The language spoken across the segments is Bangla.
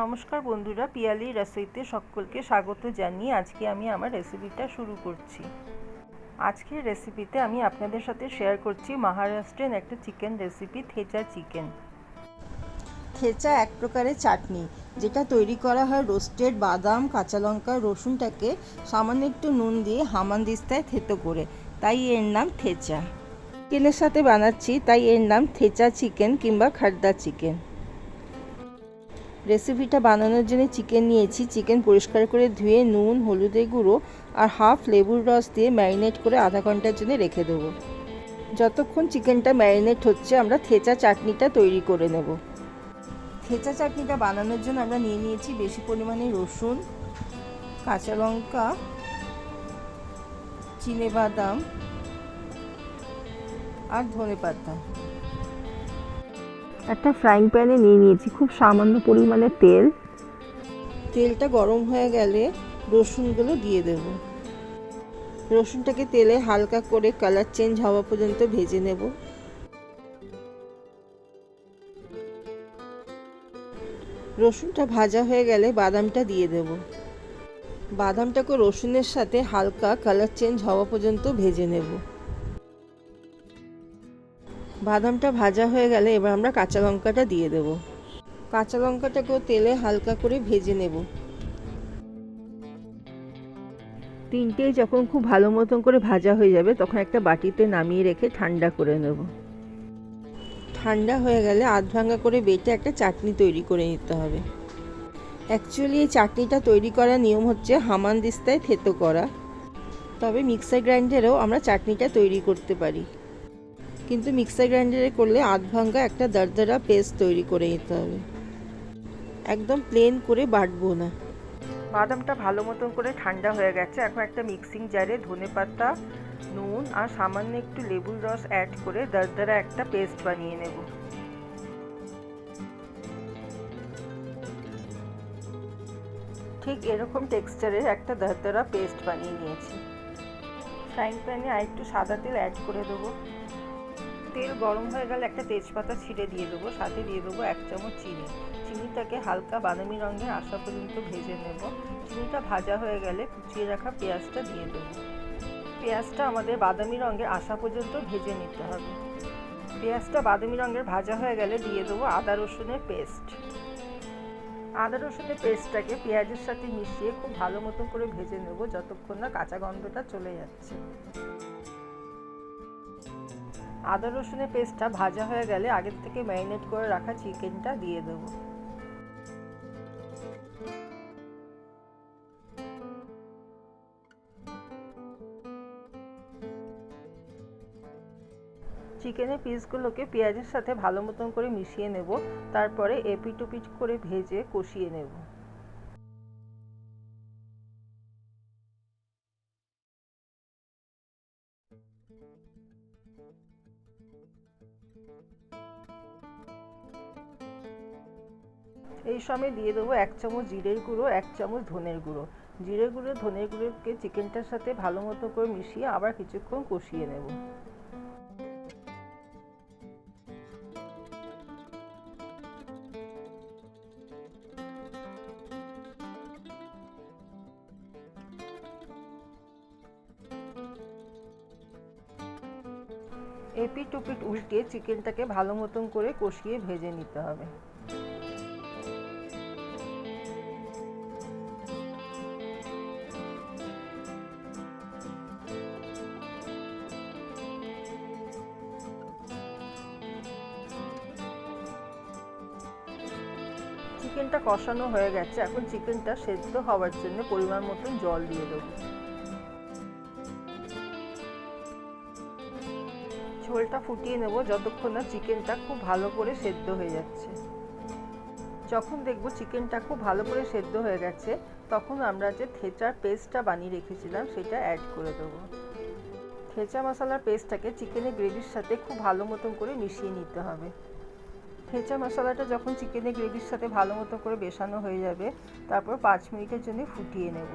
নমস্কার বন্ধুরা, পিয়ালি রেসিপিতে সকলকে স্বাগত জানিয়ে আজকে আমি আমার রেসিপিটা শুরু করছি। আজকের রেসিপিতে আমি আপনাদের সাথে শেয়ার করছি মহারাষ্ট্রের একটা চিকেন রেসিপি, থেচা চিকেন। থেচা এক প্রকারের চাটনি, যেটা তৈরি করা হয় রোস্টেড বাদাম, কাঁচা লঙ্কা, রসুনটাকে সামান্য একটু নুন দিয়ে হামানদিস্তায় থেতো করে, তাই এর নাম থেচা। চিকেনের সাথে বানাচ্ছি, তাই এর নাম থেচা চিকেন কিংবা খাড্ডা চিকেন। রেসিপিটা বানানোর জন্য চিকেন নিয়েছি। চিকেন পরিষ্কার করে ধুয়ে নুন, হলুদের গুঁড়ো আর হাফ লেবুর রস দিয়ে ম্যারিনেট করে আধা ঘন্টার জন্য রেখে দেবো। যতক্ষণ চিকেনটা ম্যারিনেট হচ্ছে, আমরা থেচা চাটনিটা তৈরি করে নেব। থেচা চাটনিটা বানানোর জন্য আমরা নিয়ে নিয়েছি বেশি পরিমাণে রসুন, কাঁচা লঙ্কা, চিনেবাদাম আর ধনেপাতা। একটা ফ্রাইং প্যানে নিয়ে নিয়েছি খুব সামান্য পরিমাণে তেল। তেলটা গরম হয়ে গেলে রসুনগুলো দিয়ে দেব। রসুনটাকে তেলে হালকা করে কালার চেঞ্জ হওয়া পর্যন্ত ভেজে নেব। রসুনটা ভাজা হয়ে গেলে বাদামটা দিয়ে দেব। বাদামটাকে রসুনের সাথে হালকা কালার চেঞ্জ হওয়া পর্যন্ত ভেজে নেব। বাদামটা ভাজা হয়ে গেলে এবার আমরা কাঁচা লঙ্কাটা দিয়ে দেব। কাঁচা লঙ্কাটাকেও তেলে হালকা করে ভেজে নেব। তিনটেই যখন খুব ভালো মতন করে ভাজা হয়ে যাবে, তখন একটা বাটিতে নামিয়ে রেখে ঠান্ডা করে নেব। ঠান্ডা হয়ে গেলে আধ ভাঙা করে বেটে একটা চাটনি তৈরি করে নিতে হবে। অ্যাকচুয়ালি এই চাটনিটা তৈরি করার নিয়ম হচ্ছে হামানদিস্তায় থেতো করা, তবে মিক্সার গ্রাইন্ডারেও আমরা চাটনিটা তৈরি করতে পারি, কিন্তু মিক্সার গ্রাইন্ডারে করলে আধ ভাঙা একটা দরদরা পেস্ট তৈরি করে নিতে হবে। একদম প্লেন করে বাটবো না। বাদামটা ভালো মতন করে ঠান্ডা হয়ে গেছে। এখন একটা মিক্সিং জারে ধনেপাতা, নুন আর সামান্য একটু লেবুর রস অ্যাড করে দরদরা একটা পেস্ট বানিয়ে নেব। ঠিক এরকম টেক্সচারের একটা দরদরা পেস্ট বানিয়ে নিয়েছি। ফ্রাইং প্যানে আর একটু সাদা তেল অ্যাড করে দেবো। তেল গরম হয়ে গেলে একটা তেজপাতা ছিঁড়ে দিয়ে দেবো, সাথে দিয়ে দেবো 1 চামচ চিনি। চিনিটাকে হালকা বাদামি রঙের আসা পর্যন্ত ভেজে নেব। চিনিটা ভাজা হয়ে গেলে কুচিয়ে রাখা পেঁয়াজটা দিয়ে দেবো। পেঁয়াজটা আমাদের বাদামি রঙের আসা পর্যন্ত ভেজে নিতে হবে। পেঁয়াজটা বাদামি রঙের ভাজা হয়ে গেলে দিয়ে দেবো আদা রসুনের পেস্ট। আদা রসুনের পেস্টটাকে পেঁয়াজের সাথে মিশিয়ে খুব ভালো মতো করে ভেজে নেব, যতক্ষণ না কাঁচা গন্ধটা চলে যাচ্ছে। আদা রসুনের পেস্টটা ভাজা হয়ে গেলে আগের থেকে ম্যারিনেট করে রাখা চিকেনটা দিয়ে দেব। চিকেনের পিসগুলোকে পেঁয়াজের সাথে ভালো মতন করে মিশিয়ে নেব, তারপরে এপিট ওপিট করে ভেজে কষিয়ে নেব। এই সময় দিয়ে দেবো 1 চামচ জিরের গুঁড়ো, 1 চামচ ধনের গুঁড়ো। জিরের গুঁড়ো ধনের গুঁড়োকে চিকেনটার সাথে ভালো মতো করে মিশিয়ে আবার কিছুক্ষণ কষিয়ে নেব। এপিট ওপিট উল্টে চিকেনটাকে ভালো মতন করে কষিয়ে ভেজে নিতে হবে। চিকেনটা কষানো হয়ে গেছে। এখন চিকেনটা সেদ্ধ হওয়ার জন্য পরিমাণ মতন জল দিয়ে দেবো। ঝোলটা ফুটিয়ে নেব যতক্ষণ না চিকেনটা খুব ভালো করে সেদ্ধ হয়ে যাচ্ছে। যখন দেখব চিকেনটা খুব ভালো করে সেদ্ধ হয়ে গেছে, তখন আমরা যে থেচার পেস্টটা বানিয়ে রেখেছিলাম সেটা অ্যাড করে দেবো। থেচা মশলার পেস্টটাকে চিকেনের গ্রেভির সাথে খুব ভালো মতন করে মিশিয়ে নিতে হবে। থেচা মশলাটা যখন চিকেনের গ্রেভির সাথে ভালো মতো করে মেশানো হয়ে যাবে, তারপর 5 মিনিটের জন্য ফুটিয়ে নেব।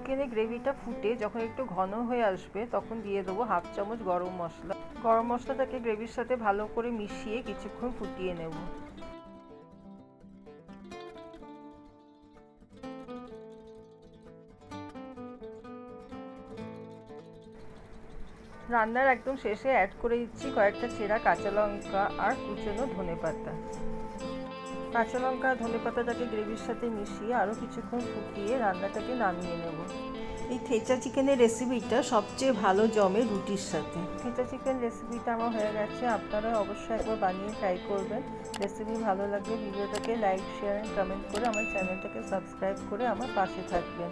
চিকেনের গ্রেভিটা ফুটে যখন একটু ঘন হয়ে আসবে তখন দিয়ে দেবো 1/2 চামচ গরম মশলা। গরম মশলাটাকে গ্রেভির সাথে ভালো করে মিশিয়ে কিছুক্ষণ ফুটিয়ে নেব। রান্নার একদম শেষে অ্যাড করে দিচ্ছি কয়েকটা চেরা কাঁচা লঙ্কা আর কুচনো ধনেপাতা। কাঁচা লঙ্কা আর ধনেপাতাটাকে গ্রেভির সাথে মিশিয়ে আরও কিছুক্ষণ ফুটিয়ে রান্নাটাকে নামিয়ে নেব। এই থেচা চিকেনের রেসিপিটা সবচেয়ে ভালো জমে রুটির সাথে। থেচা চিকেন রেসিপিটা আমার হয়ে গেছে, আপনারা অবশ্যই একবার বানিয়ে ট্রাই করবেন। রেসিপি ভালো লাগলে ভিডিওটাকে লাইক, শেয়ার, কমেন্ট করে আমার চ্যানেলটাকে সাবস্ক্রাইব করে আমার পাশে থাকবেন।